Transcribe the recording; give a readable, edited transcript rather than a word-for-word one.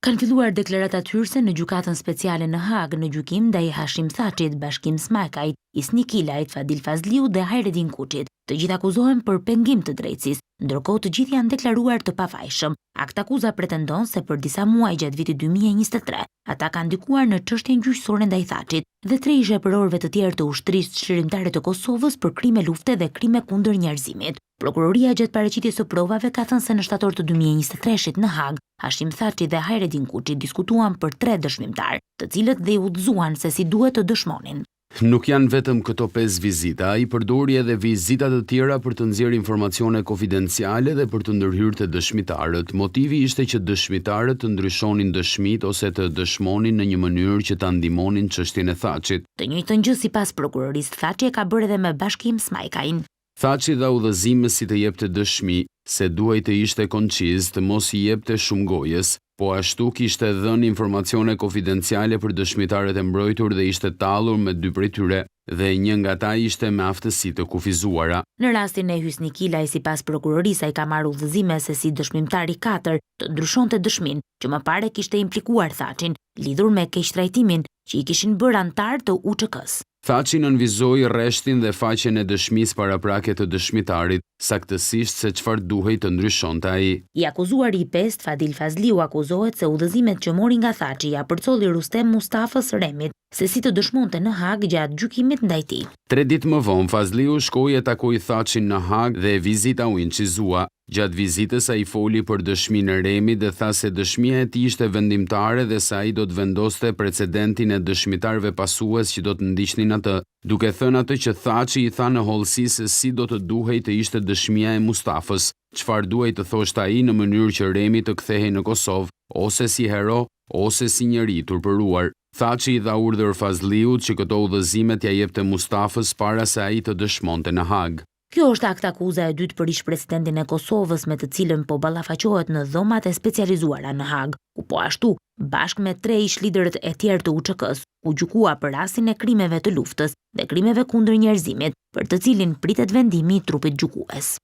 Kanë filluar deklaratat hyrëse në gjykatën speciale në Hagë në gjykim ndaj Hashim Thaçit, Bashkim Smajkajt, Isni Kilajt, Fadil Fazliu dhe Hajredin Kuçit. Të gjithë akuzohen për pengim të drejtësisë, ndërkohë të gjithë janë deklaruar të pafajshëm. Akt akuza pretendon se për disa muaj gjatë vitit 2023, ata kanë ndikuar në çështjen gjyqësore ndaj Thaçit dhe 3 zhepërorëve të tjerë të ushtrisë çlirimtare të Kosovës për krime lufte dhe krime kundër njerëzimit. Prokuroria gjatë paraqitjes së provave ka thënë se në shtator të 2023-shit në Hagë, Hashim Thaçi dhe Hajredin Kuçi diskutuan për 3 dëshmimtar, të cilët dhe u udhëzuan se si duhet të dëshmonin. Nuk janë vetëm këto 5 vizita, ai përdori edhe vizita të tjera për të nxjerrë informacione konfidenciale dhe për të ndërhyrë të dëshmitarët. Motivi ishte që dëshmitarët të ndryshonin dëshmitë ose të dëshmonin në një mënyrë që ta ndihmonin çështjen e Thaçit. Të njëjtën gjë sipas prokurorisë Thaçi e ka bërë edhe me Bashkim Smajkajin. Thaçi dha udhëzime si të jepte dëshmi, se duhej të ishte konciz, të mos i jepte shumë gojës, po ashtu kishte dhënë informacione konfidenciale për dëshmitarët e mbrojtur dhe ishte tallur me 2 prej tyre, dhe një nga ata ishte me aftësi të kufizuara. Në rastin e Hysni Kilaj, sipas prokurorisë, ai ka marrë udhëzime se si dëshmimtari 4 të ndryshonte dëshminë që më pare kishte implikuar Thaçin, lidhur me keqtrajtimin që i kishin bërë antar të UÇK-s. Thaçi nënvizoi rreshtin dhe faqen e dëshmisë paraprake të dëshmitarit, saktësisht se çfarë duhej të ndryshonte ai. I akuzuari i 5, Fadil Fazliu, akuzohet se udhëzimet që mori nga Thaçi ja përcolli Rustem Mustafës Remit se si të dëshmonte në Hagë gjatë gjykimit ndaj tij. 3 ditë më vonë, Fazliu shkoi e takoi Thaçin në Hagë dhe vizita u incizua. Gjatë vizitës ai foli për dëshminë e Remit dhe tha se dëshmia e tij ishte vendimtare dhe se ai do të vendoste precedentin e dëshmitarëve pasues që do të ndiqnin atë, duke thënë atë që Thaçi i tha në hollësi se si do të duhej të ishte dëshmia e Mustafës, çfarë duhej të thoshte ai në mënyrë që Remi të kthehej në Kosovë, ose si hero, ose si njeri i turpëruar. Thaçi i dha urdhër Fazliut që këto udhëzime t'ia jepte Mustafës para se ai të dëshmonte në Hagë. Kjo është akt akuza e dytë për ish-presidentin e Kosovës me të cilën po ballafaqohet në dhomat e specializuara në Hagë, ku po ashtu, bashkë me 3 ish-liderët e tjerë të UÇK-s, u gjykua për rastin e krimeve të luftës dhe krimeve kundër njerëzimit, për të cilin pritet vendimi i trupit gjykues.